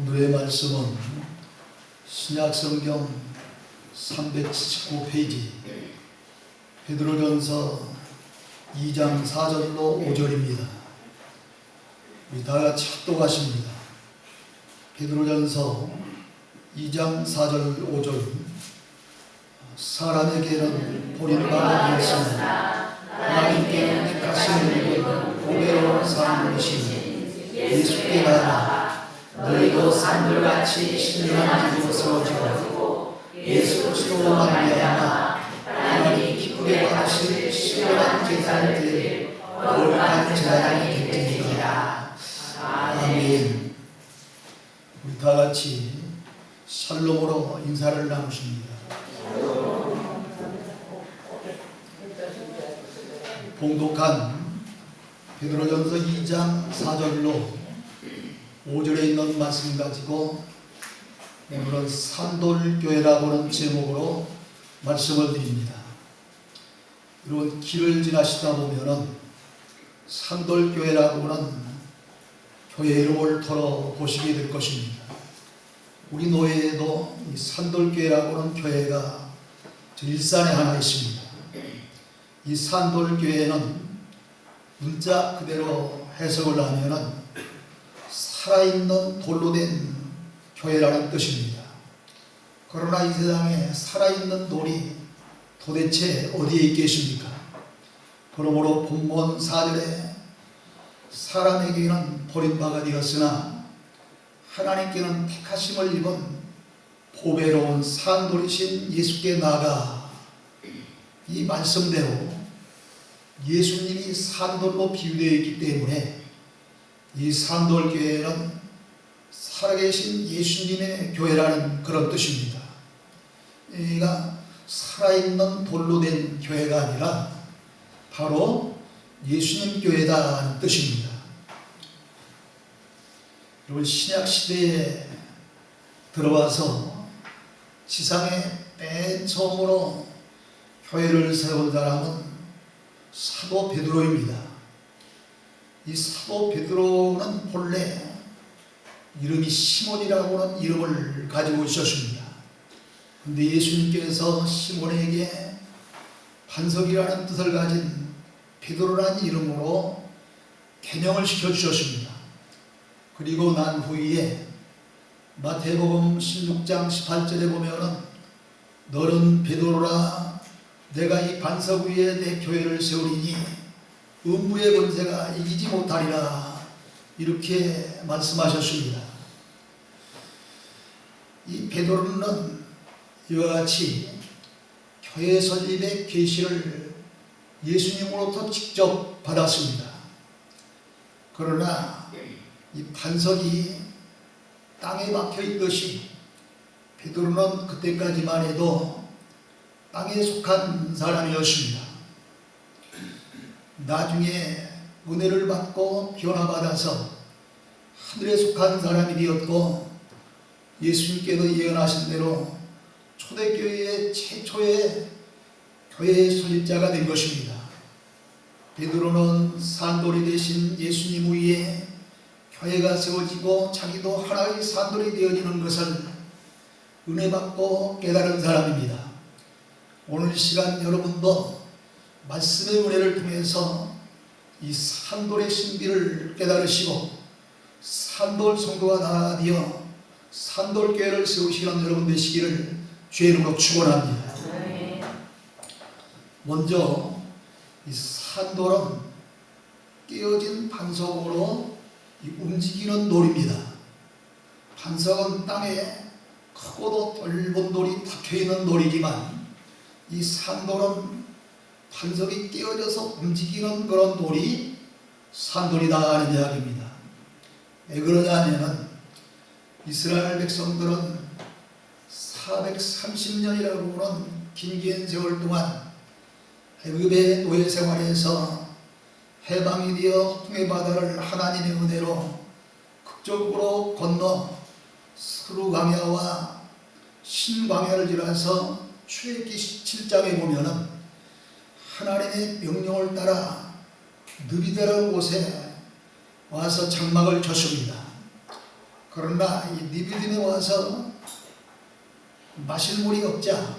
오늘의 말씀은 신약성경 379페이지 베드로전서 2장 4절로 5절입니다. 우리 다같이 합독하십니다. 베드로전서 2장 4절 5절. 사람에게는 보리바가 되었으나 하나님께는 택하신 이는 보배로운 사람이시니 예수께 나아가 너희도 산돌같이 신령한 기로 세워지고 예수 그리스도로 말미암아 하나님이 기쁘게 받으실 신령한 제사를 드릴 거룩한 제사장이 되리라. 아멘. 우리 다같이 샬롬으로 인사를 나누십니다. 봉독한 베드로전서 2장 4절로 5절에 있는 말씀 가지고 오늘은 산돌교회라고 하는 제목으로 말씀을 드립니다. 여러분, 길을 지나시다 보면은 산돌교회라고 하는 교회 이름을 들어보시게 될 것입니다. 우리 노예에도 이 산돌교회라고 하는 교회가 저 일산에 하나 있습니다. 이 산돌교회는 문자 그대로 해석을 하면은 살아있는 돌로 된 교회라는 뜻입니다. 그러나 이 세상에 살아있는 돌이 도대체 어디에 있겠습니까? 그러므로 본문 4절에 사람에게는 버림바가 되었으나 하나님께는 택하심을 입은 보배로운 산돌이신 예수께 나아가, 이 말씀대로 예수님이 산돌로 비유되어 있기 때문에 이 산돌교회는 살아계신 예수님의 교회라는 그런 뜻입니다. 여기가 살아있는 돌로 된 교회가 아니라 바로 예수님 교회다는 뜻입니다. 여러분, 신약시대에 들어와서 지상에 맨 처음으로 교회를 세운 사람은 사도 베드로입니다. 이 사도 베드로는 본래 이름이 시몬이라고 하는 이름을 가지고 있었습니다. 그런데 예수님께서 시몬에게 반석이라는 뜻을 가진 베드로라는 이름으로 개명을 시켜주셨습니다. 그리고 난 후에 마태복음 16장 18절에 보면은 너는 베드로라, 내가 이 반석 위에 내 교회를 세우리니 음부의 권세가 이기지 못하리라, 이렇게 말씀하셨습니다. 이 베드로는 이와 같이 교회 설립의 계시를 예수님으로부터 직접 받았습니다. 그러나 이 반석이 땅에 박혀 있듯이 베드로는 그때까지만 해도 땅에 속한 사람이었습니다. 나중에 은혜를 받고 변화받아서 하늘에 속한 사람이 되었고, 예수님께서 예언하신 대로 초대교회의 최초의 교회 설립자가 된 것입니다. 베드로는 산돌이 되신 예수님 위에 교회가 세워지고 자기도 하나의 산돌이 되어지는 것을 은혜받고 깨달은 사람입니다. 오늘 시간 여러분도 말씀의 은혜를 통해서 이 산돌의 신비를 깨달으시고 산돌 성도가 다 되어 산돌교회를 세우시는 여러분 되시기를 주의 이름으로 축원합니다. 먼저 이 산돌은 깨어진 반석으로 움직이는 돌입니다. 반석은 땅에 크고도 넓은 돌이 박혀있는 돌이지만 이 산돌은 반석이 깨어져서 움직이는 그런 돌이 산돌이다 하는 이야기입니다. 왜 그러냐면은 이스라엘 백성들은 430년이라고 하는 긴 세월 동안 애굽의 노예 생활에서 해방이 되어 홍해 바다를 하나님의 은혜로 극적으로 건너 스루 광야와 신 광야를 지나서 출애굽기 7장에 보면은 하나님의 명령을 따라 느비데라는 곳에 와서 장막을 쳤습니다. 그러나 이 니비dim에 와서 마실 물이 없자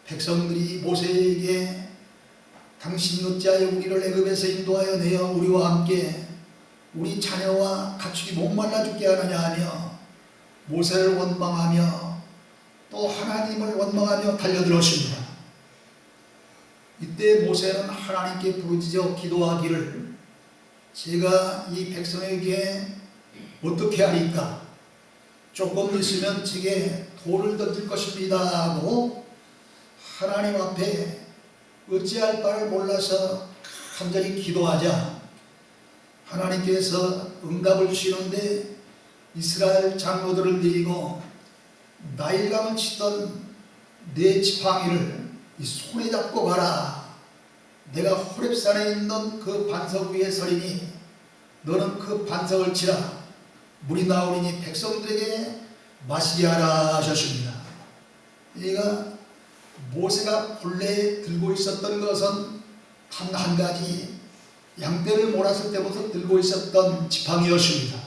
백성들이 모세에게 당신이 어찌하여 우리를 애굽에서 인도하여 내어 우리와 함께 우리 자녀와 가축이 목말라 죽게 하느냐 하며 모세를 원망하며 또 하나님을 원망하며 달려들었습니다. 이때 모세는 하나님께 부르짖어 기도하기를 제가 이 백성에게 어떻게 하리까? 조금 있으면 제게 돌을 던질 것입니다 하고 하나님 앞에 어찌할 바를 몰라서 간절히 기도하자 하나님께서 응답을 주시는데 이스라엘 장로들을 데리고 나일강을 치던 네 지팡이를 이 손에 잡고 가라. 내가 호렙산에 있는 그 반석 위에 서리니 너는 그 반석을 치라. 물이 나오리니 백성들에게 마시게 하라 하셨습니다. 얘가 모세가 본래 들고 있었던 것은 단 한 가지 양떼를 몰았을 때부터 들고 있었던 지팡이였습니다.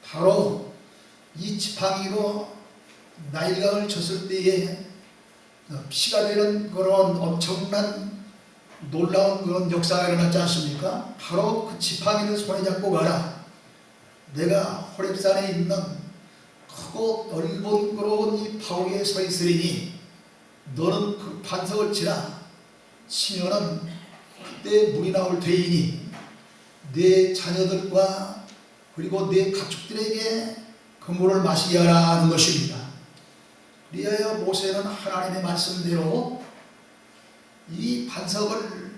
바로 이 지팡이로 나일강을 쳤을 때에 피가 되는 그런 엄청난 놀라운 그런 역사가 일어났지 않습니까? 바로 그 지팡이를 손에 잡고 가라. 내가 호렙산에 있는 크고 넓은 그런 이 바위 위에 서 있으리니 너는 그 반석을 치라. 치면은 그때 물이 나올 테이니 네 자녀들과 그리고 네 가축들에게 그 물을 마시게 하라 하는 것입니다. 그리하여 모세는 하나님의 말씀대로 이 반석을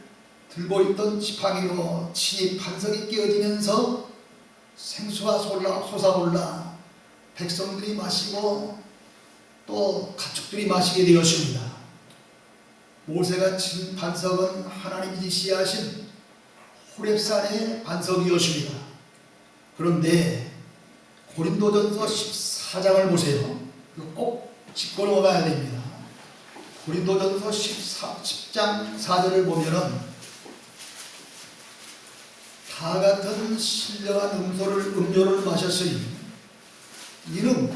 들고 있던 지팡이로 치니 반석이 깨어지면서 생수가 솟아올라 백성들이 마시고 또 가축들이 마시게 되었습니다. 모세가 친 반석은 하나님이 지시하신 호렙산의 반석이었습니다. 그런데 고린도전서 14장을 보세요. 꼭 짚고 넘어가야 됩니다. 고린도전서 10장 4절을 보면은 다 같은 신령한 음료를 마셨으니 이는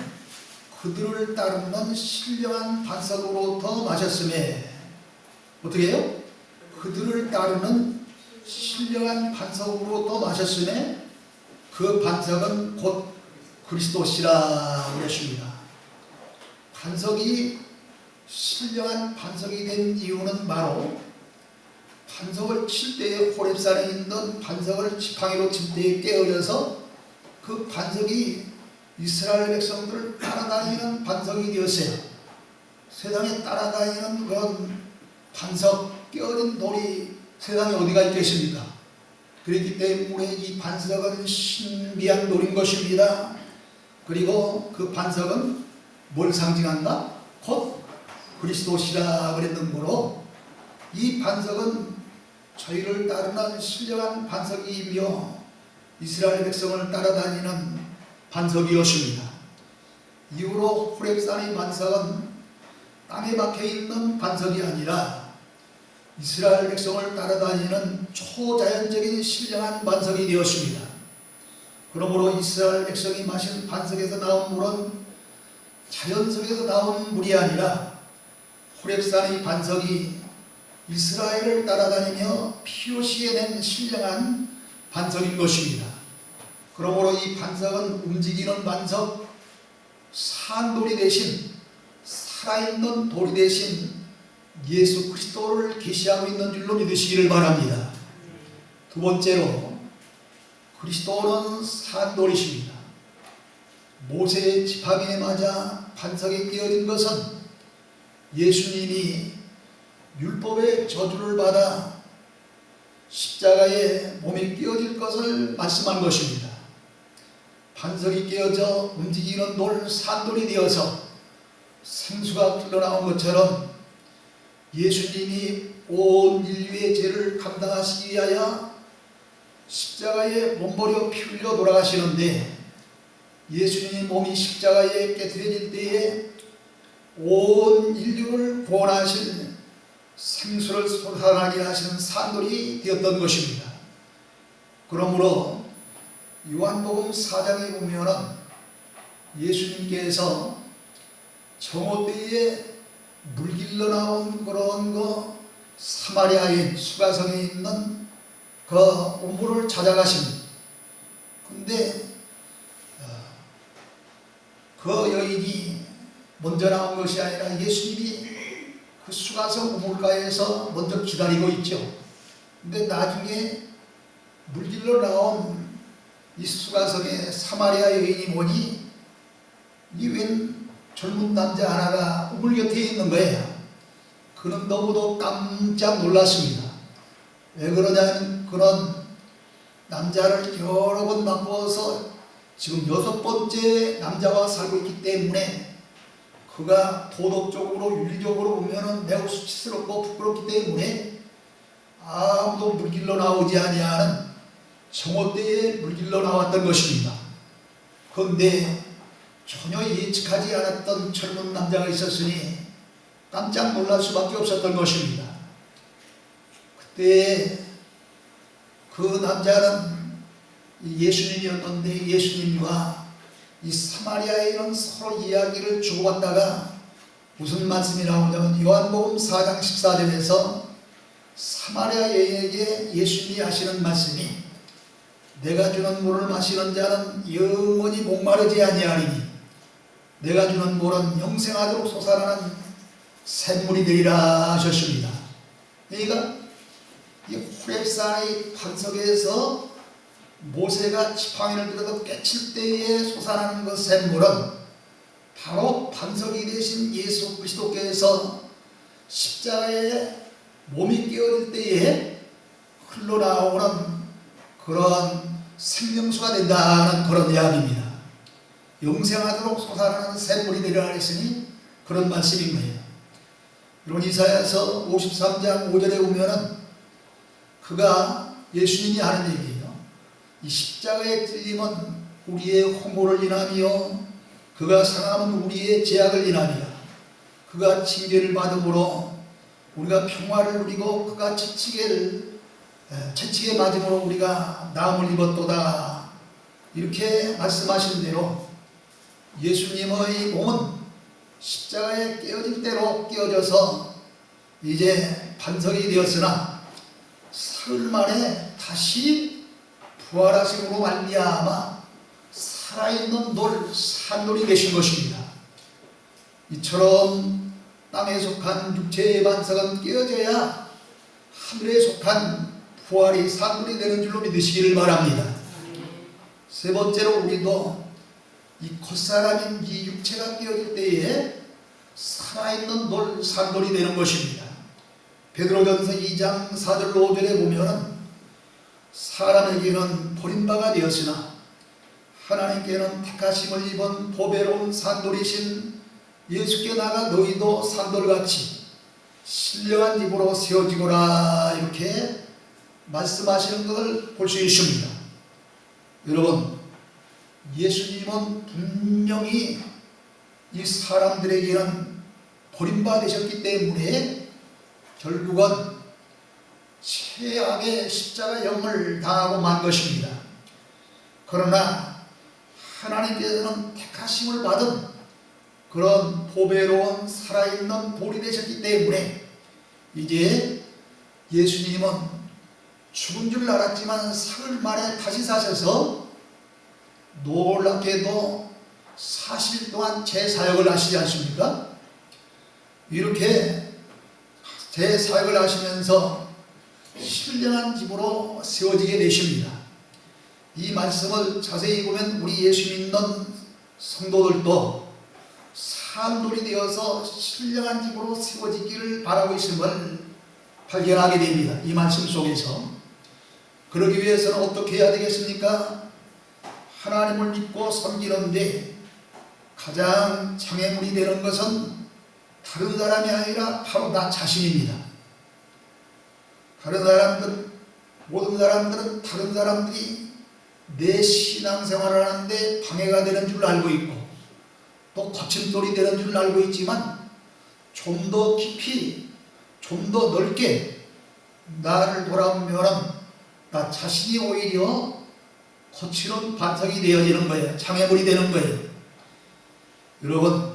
그들을 따르는 신령한 반석으로부터 마셨음에 어떻게 해요? 그들을 따르는 신령한 반석으로부터 마셨음에 그 반석은 곧 그리스도시라 그랬습니다. 반석이 신령한 반석이 된 이유는 바로 반석을 칠 때에 호렙산에 있는 반석을 지팡이로 칠 때에 깨어져서 그 반석이 이스라엘 백성들을 따라다니는 반석이 되었어요. 세상에 따라다니는 그런 반석, 깨어진 돌이 세상에 어디가 있겠습니까? 그렇기 때문에 이 반석은 신비한 돌인 것입니다. 그리고 그 반석은 뭘 상징한다? 곧 그리스도시라 그랬는므로 이 반석은 저희를 따르는 신령한 반석이며 이스라엘 백성을 따라다니는 반석이었습니다. 이후로 호렙산의 반석은 땅에 박혀있는 반석이 아니라 이스라엘 백성을 따라다니는 초자연적인 신령한 반석이 되었습니다. 그러므로 이스라엘 백성이 마신 반석에서 나온 물은 자연 속에서 나온 물이 아니라 호렙산의 반석이 이스라엘을 따라다니며 피요시에 낸 신령한 반석인 것입니다. 그러므로 이 반석은 움직이는 반석, 산돌이 대신 살아있는 돌이 대신 예수 그리스도를 계시하고 있는 줄로 믿으시기를 바랍니다. 두 번째로 그리스도는 산돌이십니다. 모세의 지팡이에 맞아 반석에 끼어진 것은 예수님이 율법의 저주를 받아 십자가에 몸이 끼어질 것을 말씀한 것입니다. 반석이 끼어져 움직이는 돌 산돌이 되어서 생수가 흘러나온 것처럼 예수님이 온 인류의 죄를 감당하시기 위하여 십자가에 몸버려 피 흘려 돌아가시는데 예수님의 몸이 십자가에 깨트려질 때에 온 인류를 구원하신 생수를 솟아나게 하시는 산돌이 되었던 것입니다. 그러므로 요한복음 4장에 보면은 예수님께서 정오때에 물길로 나온 그런 사마리아인 수가성에 있는 그 우물을 찾아가십니다. 근데 그 여인이 먼저 나온 것이 아니라 예수님이 그 수가성 우물가에서 먼저 기다리고 있죠. 근데 나중에 물길로 나온 이 수가성의 사마리아 여인이 보니 이 웬 젊은 남자 하나가 우물 곁에 있는 거예요. 그는 너무도 깜짝 놀랐습니다. 왜 그러냐면 그런 남자를 여러 번 바꿔서 지금 6번째 남자와 살고 있기 때문에 그가 도덕적으로 윤리적으로 보면 매우 수치스럽고 부끄럽기 때문에 아무도 물길로 나오지 아니하는 정오때에 물길로 나왔던 것입니다. 그런데 전혀 예측하지 않았던 젊은 남자가 있었으니 깜짝 놀랄 수밖에 없었던 것입니다. 그때 그 남자는 예수님이었는데 예수님과 이 사마리아인은 서로 이야기를 주고받다가 무슨 말씀이 나오냐면 요한복음 4장 14절에서 사마리아 여인에게 예수님이 하시는 말씀이 내가 주는 물을 마시는 자는 영원히 목마르지 아니하리니 내가 주는 물은 영생하도록 솟아나는 샘물이 되리라 하셨습니다. 그러니까 이 호렙산의 반석에서 모세가 지팡이를 들어서 깨칠 때에 솟아나는 그 샘물은 바로 반석이 되신 예수 그리스도께서 십자가에 몸이 깨어질 때에 흘러나오는 그런 생명수가 된다는 그런 이야기입니다. 영생하도록 솟아나는 샘물이 되리라 했으니 그런 말씀인 거예요. 이런 이사야서 53장 5절에 보면은 그가 예수님이 하는 얘기예요. 이 십자가의 찔림은 우리의 허물을 인하며 그가 상함은 우리의 죄악을 인하며 그가 징계를 받음으로 우리가 평화를 누리고 그가 채찍에 맞음으로 우리가 나음을 입었도다. 이렇게 말씀하신 대로 예수님의 몸은 십자가에 깨어질 대로 깨어져서 이제 반석이 되었으나 사흘 만에 다시 부활하심으로 말미암아 살아있는 산돌이 되신 것입니다. 이처럼 땅에 속한 육체의 반석은 깨어져야 하늘에 속한 부활이 산돌이 되는 줄로 믿으시기를 바랍니다. 세 번째로 우리도 이 겉사람인 이 육체가 깨어질 때에 살아있는 산돌이 되는 것입니다. 베드로전서 2장 4절 5절에 보면 사람에게는 버림바가 되었으나 하나님께는 택하심을 입은 보배로운 산돌이신 예수께 나가 너희도 산돌같이 신령한 집으로 세워지거라. 이렇게 말씀하시는 것을 볼 수 있습니다. 여러분, 예수님은 분명히 이 사람들에게는 버림받으셨기 때문에 결국은 최악의 십자가형을 당하고 만 것입니다. 그러나 하나님께서는 택하심을 받은 그런 보배로운 살아있는 돌이 되셨기 때문에 이제 예수님은 죽은 줄 알았지만 사흘 만에 다시 사셔서 놀랍게도 40일 동안 제사역을 하시지 않습니까? 이렇게 제사역을 하시면서 신령한 집으로 세워지게 되십니다. 이 말씀을 자세히 보면 우리 예수 믿는 성도들도 산돌이 되어서 신령한 집으로 세워지기를 바라고 있음을 발견하게 됩니다. 이 말씀 속에서. 그러기 위해서는 어떻게 해야 되겠습니까? 하나님을 믿고 섬기는데 가장 장애물이 되는 것은 다른 사람이 아니라 바로 나 자신입니다. 모든 사람들은 다른 사람들이 내 신앙생활을 하는데 방해가 되는 줄 알고 있고 또 거침돌이 되는 줄 알고 있지만 좀 더 깊이 좀 더 넓게 나를 돌아보면 나 자신이 오히려 거칠은 반석이 되어지는 거예요. 장애물이 되는 거예요. 여러분,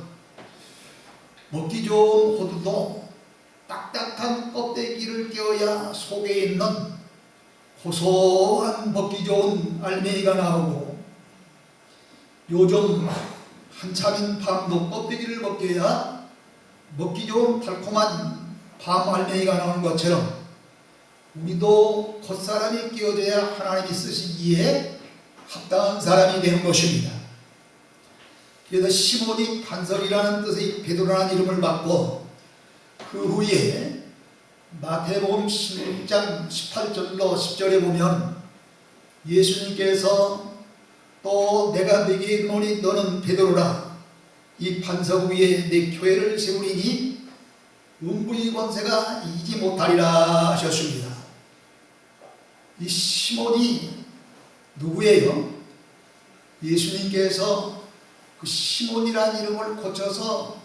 먹기 좋은 호두도 딱딱한 껍데기를 껴야 속에 있는 고소한 먹기 좋은 알맹이가 나오고, 요즘 한참인 밤도 껍데기를 벗겨야 먹기 좋은 달콤한 밤 알맹이가 나오는 것처럼 우리도 겉사람이 끼어져야 하나님이 쓰시기에 합당한 사람이 되는 것입니다. 그래서 시몬이 반석이라는 뜻의 베드로라는 이름을 받고, 그 후에 마태복음 16장 18절로 10절에 보면 예수님께서 또 내가 네게 이르노니 너는 베드로라, 이 반석 위에 내 교회를 세우리니 음부의 권세가 이기지 못하리라 하셨습니다. 이 시몬이 누구예요? 예수님께서 그 시몬이라는 이름을 고쳐서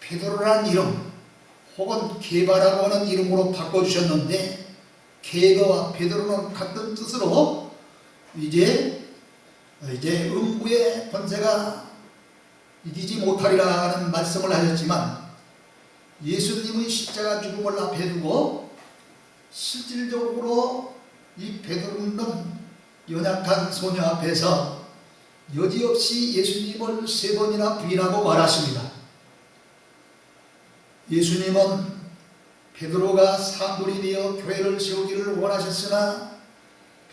베드로라는 이름 혹은 게바라고 하는 이름으로 바꿔주셨는데, 게바와 베드로는 같은 뜻으로 이제 음부의 권세가 이기지 못하리라 하는 말씀을 하셨지만, 예수님의 십자가 죽음을 앞에 두고 실질적으로 이 베드로는 연약한 소녀 앞에서 여지없이 예수님을 3번이나 부인하고 말았습니다. 예수님은 베드로가 사도리 되어 교회를 세우기를 원하셨으나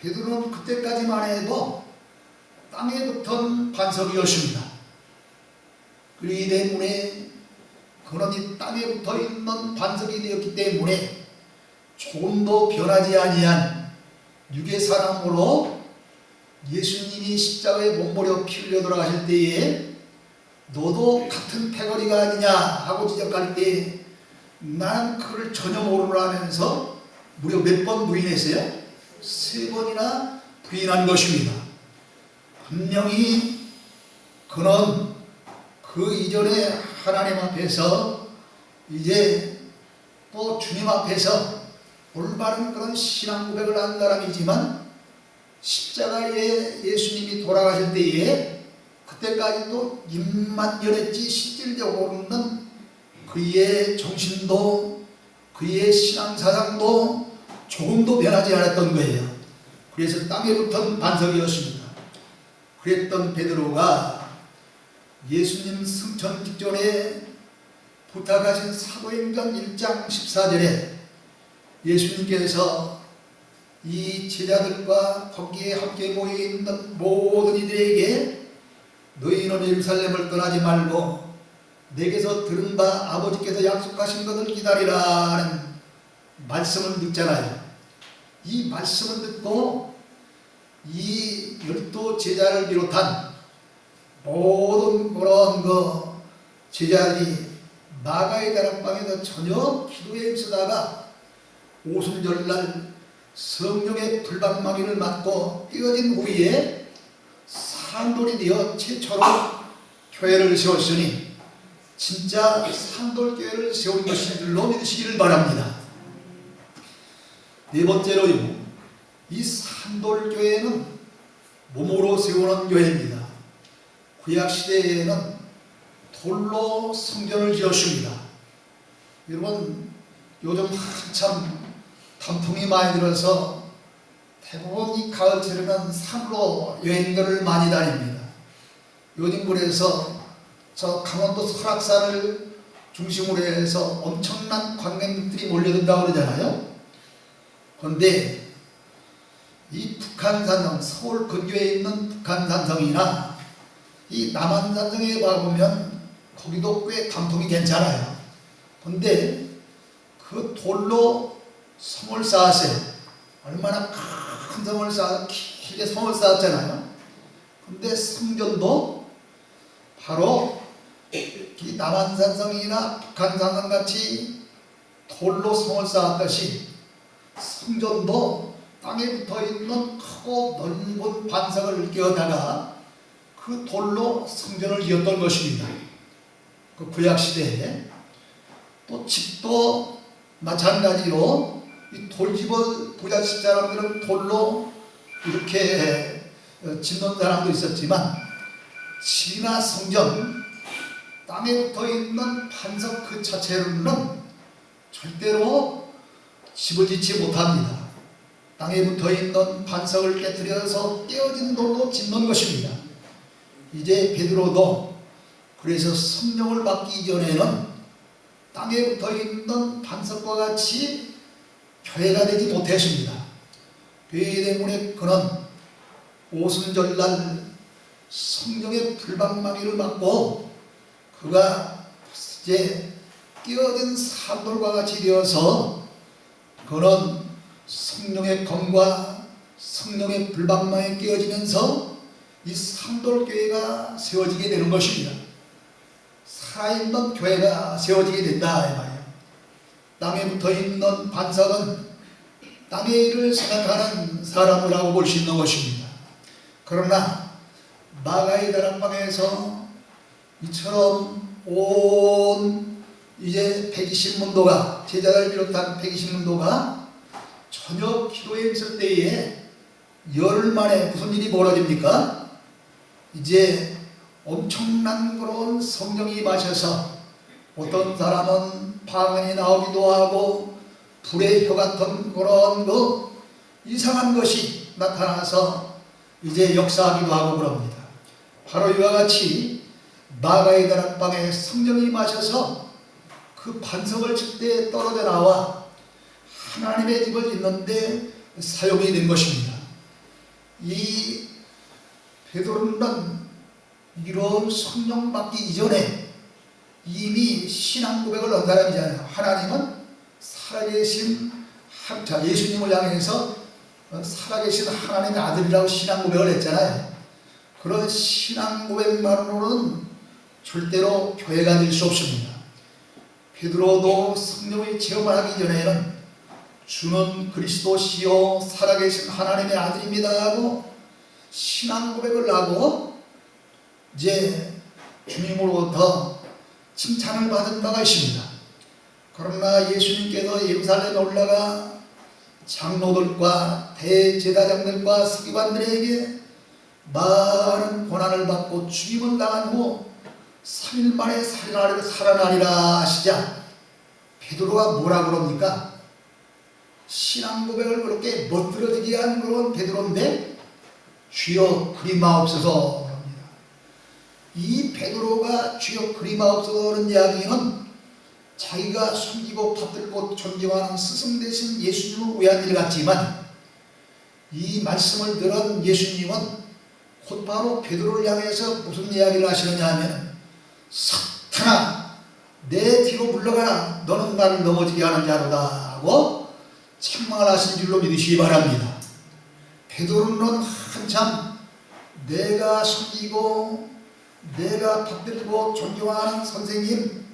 베드로는 그때까지만 해도 땅에 붙은 반석이었습니다. 그렇기 때문에 그는 이 땅에 붙어있는 반석이 되었기 때문에 조금도 변하지 아니한 육의 사람으로 예수님이 십자가에 몸부려 피 흘려 돌아가실 때에 너도 같은 패거리가 아니냐 하고 지적할 때 나는 그를 전혀 모르라 하면서 무려 몇 번 부인했어요? 3번이나 부인한 것입니다. 분명히 그는 그 이전에 하나님 앞에서 이제 또 주님 앞에서 올바른 그런 신앙 고백을 한 사람이지만, 십자가에 예수님이 돌아가실 때에 그때까지도 입만 열었지 실질적으로는 그의 정신도 그의 신앙사상도 조금도 변하지 않았던 거예요. 그래서 땅에 붙은 반석이었습니다. 그랬던 베드로가 예수님 승천 직전에 부탁하신 사도행전 1장 14절에 예수님께서 이 제자들과 거기에 함께 모여있는 모든 이들에게 너희는 예루살렘을 떠나지 말고 내게서 들은 바 아버지께서 약속하신 것을 기다리라 하는 말씀을 듣잖아요. 이 말씀을 듣고 이 12 제자를 비롯한 모든 그런 제자들이 마가의 다락방에서 저녁 기도에 힘쓰다가 오순절날 성령의 불방망이를 맞고 뛰어진 후에 산돌이 되어 최초로 교회를 세웠으니 진짜 산돌교회를 세운 것인 줄로 믿으시기를 바랍니다. 네 번째로요, 이 산돌교회는 몸으로 세우는 교회입니다. 구약시대에는 돌로 성전을 지었습니다. 여러분, 요즘 한참 단풍이 많이 들어서 대부분 이 가을철에는 산으로 여행들을 많이 다닙니다. 요즘 그래서 저 강원도 설악산을 중심으로 해서 엄청난 관광객들이 몰려든다고 그러잖아요. 그런데 이 북한산성, 서울 근교에 있는 북한산성이나 이 남한산성에 가보면 거기도 꽤 단풍이 괜찮아요. 그런데 그 돌로 성을 쌓았어요. 얼마나 큰 성을 쌓아 길게 성을 쌓았잖아요. 근데 성전도 바로 이 남한산성이나 북한산성 같이 돌로 성을 쌓았듯이 성전도 땅에 붙어있는 크고 넓은 반석을 끼워다가 그 돌로 성전을 지었던 것입니다. 그 구약시대에. 또 집도 마찬가지로 이 돌집을 부잣집 사람들은 돌로 이렇게 짓는 사람도 있었지만, 집이나 성전 땅에 붙어 있는 반석 그 자체로는 절대로 집어지지 못합니다. 땅에 붙어 있는 반석을 깨뜨려서 깨어진 돌로 짓는 것입니다. 이제 베드로도 그래서 성령을 받기 이전에는 땅에 붙어 있는 반석과 같이 교회가 되지 못했습니다. 교회 때문에 그는 오순절날 성령의 불방망이를 맞고 그가 이제 깨어진 산돌과 같이 되어서 그는 성령의 검과 성령의 불방망이에 깨어지면서 이 산돌교회가 세워지게 되는 것입니다. 살아있는 교회가 세워지게 된다 이 말이에요. 땅에 붙어있는 반석은 땅의 일을 생각하는 사람이라고 볼 수 있는 것입니다. 그러나 마가의 다락방에서 이처럼 온 이제 120문도가 제자를 비롯한 120문도가 저녁 기도에 있을 때에 열흘 만에 무슨 일이 벌어집니까? 이제 엄청난 그런 성령이 임하셔서 어떤 사람은 방언이 나오기도 하고 불의 혀 같은 그런 이상한 것이 나타나서 이제 역사하기도 하고 그럽니다. 바로 이와 같이 마가의 다락방에 성령이 임하셔서 그 반석을 칠 때 떨어져 나와 하나님의 집을 짓는데 사용이 된 것입니다. 이 베드로는 이런 성령 받기 이전에 이미 신앙 고백을 한 사람이잖아요. 하나님은 살아계신 예수님을 향해서 살아계신 하나님의 아들이라고 신앙 고백을 했잖아요. 그런 신앙 고백만으로는 절대로 교회가 될 수 없습니다. 베드로도 성령의 체험을 하기 전에는 주는 그리스도시요 살아계신 하나님의 아들입니다 하고 신앙 고백을 하고 이제 주님으로부터 칭찬을 받은 바가 있습니다. 그러나 예수님께서 예루살렘에 올라가 장로들과 대제사장들과 서기관들에게 많은 고난을 받고 죽임을 당한 후 3일 만에 살아나리라 하시자 베드로가 뭐라 그럽니까? 신앙 고백을 그렇게 멋들어지게 한 그런 베드로인데 주여 그리마옵소서 합니다. 이 베드로가 주여 그리마옵소서라는 이야기는 자기가 숨기고 받들고 존경하는 스승 되신 예수님을 위한 일 같지만 이 말씀을 들은 예수님은 곧바로 베드로를 향해서 무슨 이야기를 하시느냐 하면 사탄아 내 뒤로 물러가라 너는 나를 넘어지게 하는 자로다 하고 책망을 하신 줄로 믿으시기 바랍니다. 베드로는 한참 내가 섬기고 내가 받들고 존경하는 선생님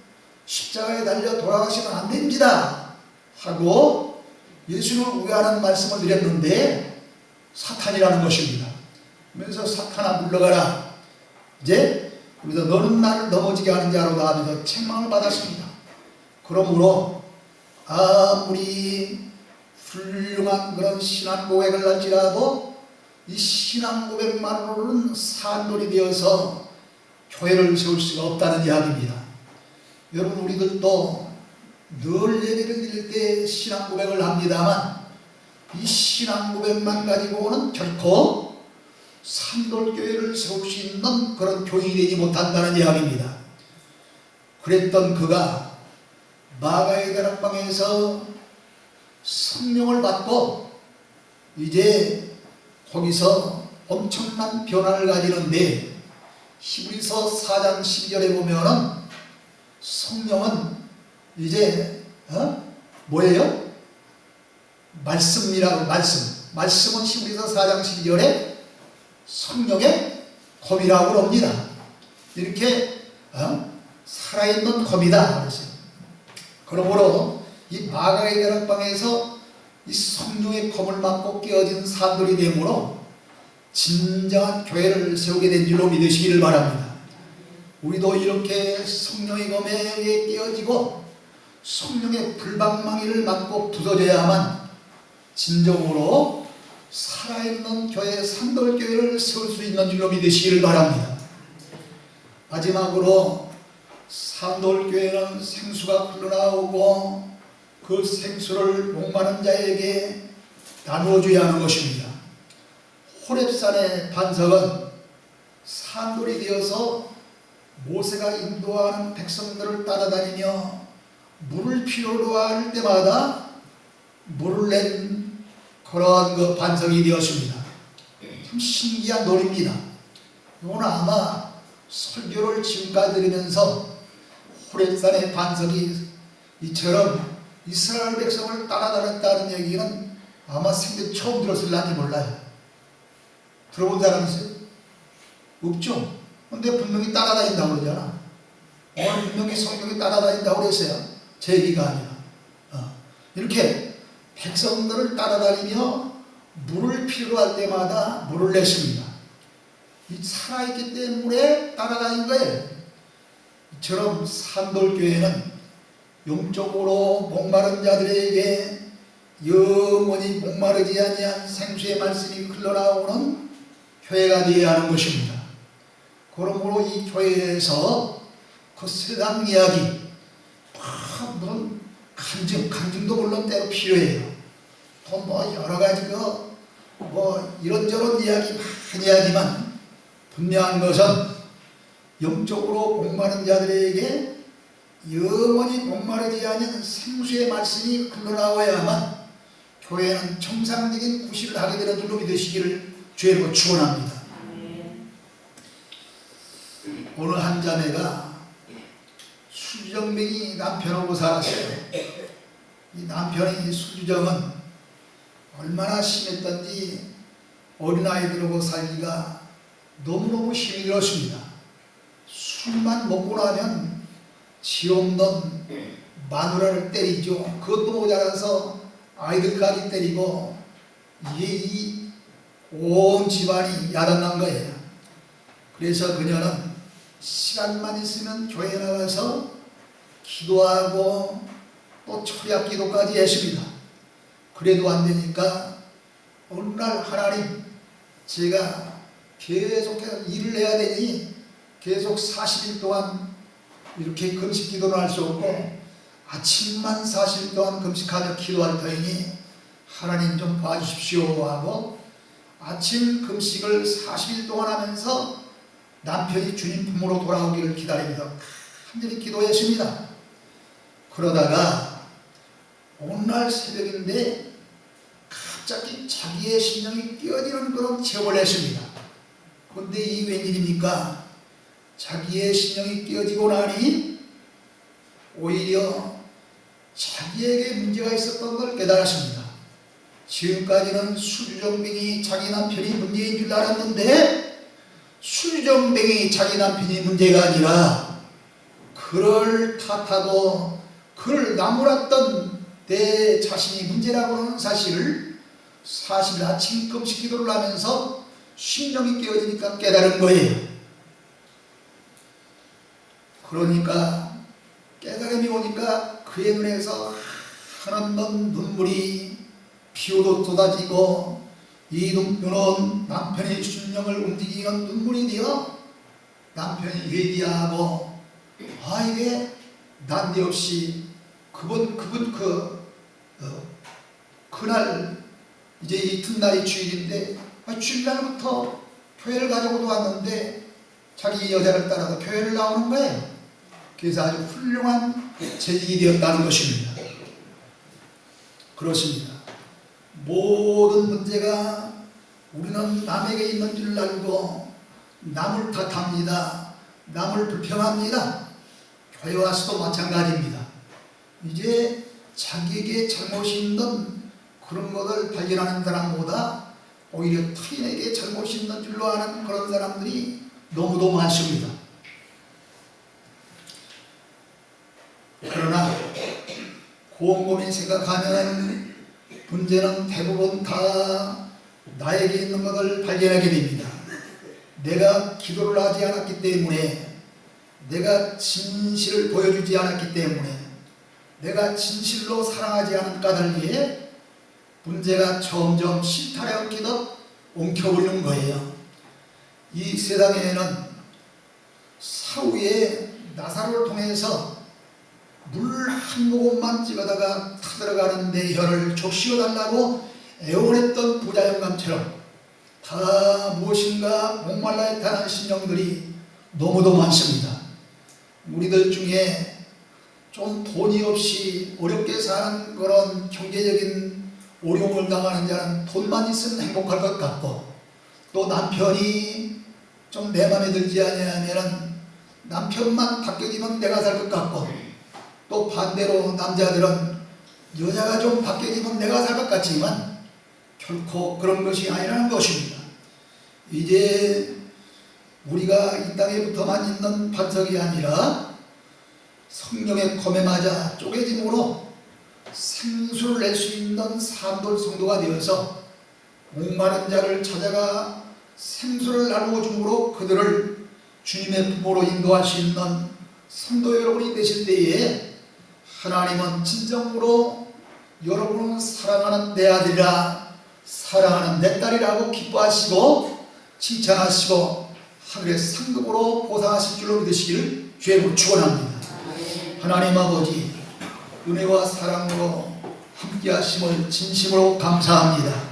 십자가에 달려 돌아가시면 안 됩니다 하고 예수를 우회하는 말씀을 드렸는데 사탄이라는 것입니다. 그러면서 사탄아 물러가라 이제 그래서 너는 나를 넘어지게 하는 자로다 하면서 책망을 받았습니다. 그러므로 아무리 훌륭한 그런 신앙 고백을 할지라도 이 신앙 고백만으로는 산돌이 되어서 교회를 세울 수가 없다는 이야기입니다. 여러분 우리들도 늘 예배를 드릴 때 신앙 고백을 합니다만 이 신앙 고백만 가지고는 결코 산돌교회를 세울 수 있는 그런 교인이 되지 못한다는 이야기입니다. 그랬던 그가 마가의 다락방에서 성령을 받고 이제 거기서 엄청난 변화를 가지는데 히브리서 4장 12절에 보면은 성령은 이제 뭐예요? 말씀이라고 말씀은 히브리서 4장 12절에 성령의 검이라고 합니다. 이렇게 살아있는 검이다 그랬어요. 그러므로 이 마가의 다락방에서 이 성령의 검을 맞고 깨어진 사람들이 되므로 진정한 교회를 세우게 된 줄로 믿으시기를 바랍니다. 우리도 이렇게 성령의 검에 깨어지고 성령의 불방망이를 맞고 부서져야만 진정으로 살아있는 교회 산돌교회를 세울 수 있는 줄로 믿으시기를 바랍니다. 마지막으로 산돌교회는 생수가 흘러나오고 그 생수를 목마른 자에게 나누어줘야 하는 것입니다. 호렙산의 반석은 산돌이 되어서 모세가 인도하는 백성들을 따라다니며 물을 필요로 할 때마다 물을 낸 그러한 그 반석이 되었습니다. 참 신기한 놀이입니다. 이건 아마 설교를 지금까지 들으면서 호렙산의 반석이 이처럼 이스라엘 백성을 따라다녔다는 얘기는 아마 생전 처음 들었을런지 몰라요. 들어본 사람 있어요? 없죠? 근데 분명히 따라다닌다고 그러잖아. 오늘 분명히 성경이 따라다닌다고 그랬어요. 제 얘기가 아니라. 이렇게 백성들을 따라다니며 물을 필요로 할 때마다 물을 냈습니다. 살아있기 때문에 따라다닌 거예요. 이처럼 산돌교회는 영적으로 목마른 자들에게 영원히 목마르지 아니한 생수의 말씀이 흘러나오는 교회가 되어야 하는 것입니다. 그러므로 이 교회에서 그 세상 이야기, 물론 간증도 물론 때로 필요해요. 또 뭐 여러 가지 이런저런 이야기 많이 하지만 분명한 것은 영적으로 목마른 자들에게 영원히 목마르지 않은 생수의 말씀이 흘러나와야만 교회는 정상적인 구실을 하게 되는 줄로 믿으시기를 주의로 축원합니다. 어느 한 자매가 술주정뱅이 남편하고 살았어요. 이 남편의 술주정은 얼마나 심했던지 어린아이들하고 살기가 너무너무 힘이 들었습니다. 술만 먹고 나면 지없는 마누라를 때리죠. 그것도 모자라서 아이들까지 때리고 이게 온 집안이 야단난 거예요. 그래서 그녀는 시간만 있으면 교회에 나가서 기도하고 또 철야 기도까지 했습니다. 그래도 안 되니까 어느 날 하나님, 제가 계속해서 일을 해야 되니 계속 40일 동안 이렇게 금식 기도를 할 수 없고 아침만 40일 동안 금식하며 기도할 터이니 하나님 좀 봐주십시오 하고 아침 금식을 40일 동안 하면서 남편이 주님 품으로 돌아오기를 기다리면서 간절히 기도했습니다. 그러다가 어느 날 새벽인데 갑자기 자기의 심령이 뛰어지는 그런 체험을 했습니다. 그런데 이 웬일입니까? 자기의 심령이 뛰어지고 나니 오히려 자기에게 문제가 있었던 걸 깨달았습니다. 지금까지는 술주정뱅이 자기 남편이 문제인 줄 알았는데 술주정뱅이 자기 남편이 문제가 아니라 그를 탓하고 그를 나무랐던 내 자신이 라고 하는 사실을 사실 아침 금식 기도를 하면서 심령이 깨어지니까 깨달은 거예요. 그러니까 깨달음이 오니까 그의 눈에서 한없는 눈물이 피오도 쏟아지고 이 눈물은 남편의 심령을 움직이는 눈물이 되어 남편이 회개하고 이게 난데없이 그날 이제 이튿날이 주일인데 주일날부터 교회를 가려고도 왔는데 자기 여자를 따라서 교회를 나오는 거예요. 그래서 아주 훌륭한 재직이 되었다는 것입니다. 그렇습니다. 모든 문제가 우리는 남에게 있는 줄 알고 남을 탓합니다. 남을 불평합니다. 교회 와서도 마찬가지입니다. 이제 자기에게 잘못이 있는 그런 것을 발견하는 사람보다 오히려 타인에게 잘못이 있는 줄로 아는 그런 사람들이 너무도 많습니다. 그러나 곰곰이 생각하면 문제는 대부분 다 나에게 있는 것을 발견하게 됩니다. 내가 기도를 하지 않았기 때문에, 내가 진실을 보여주지 않았기 때문에, 내가 진실로 사랑하지 않은 까닭에 문제가 점점 실타래 엉키듯 엉켜버리는 거예요. 이 세상에는 사후에 나사로를 통해서 물 한 모금만 찍어다가 타들어가는 내 혀를 적시어달라고 애원했던 부자 영감처럼 다 무엇인가 목말라 했다는 신령들이 너무도 많습니다. 우리들 중에 좀 돈이 없이 어렵게 사는 그런 경제적인 어려움을 당하는 자는 돈만 있으면 행복할 것 같고, 또 남편이 좀 내 맘에 들지 아니하면 남편만 바뀌어지면 내가 살 것 같고, 또 반대로 남자들은 여자가 좀 바뀌어지면 내가 살 것 같지만 결코 그런 것이 아니라는 것입니다. 이제 우리가 이 땅에부터만 있는 반석이 아니라 성령의 검에 맞아 쪼개짐으로 생수를 낼 수 있는 산돌 성도가 되어서 목마른 자를 찾아가 생수를 나누어 줌으로 그들을 주님의 부모로 인도할 수 있는 성도 여러분이 되실 때에 하나님은 진정으로 여러분을 사랑하는 내 아들이라, 사랑하는 내 딸이라고 기뻐하시고 칭찬하시고 하늘의 상급으로 보상하실 줄로 믿으시기를 주의 축원합니다. 하나님 아버지, 은혜와 사랑으로 함께 하심을 진심으로 감사합니다.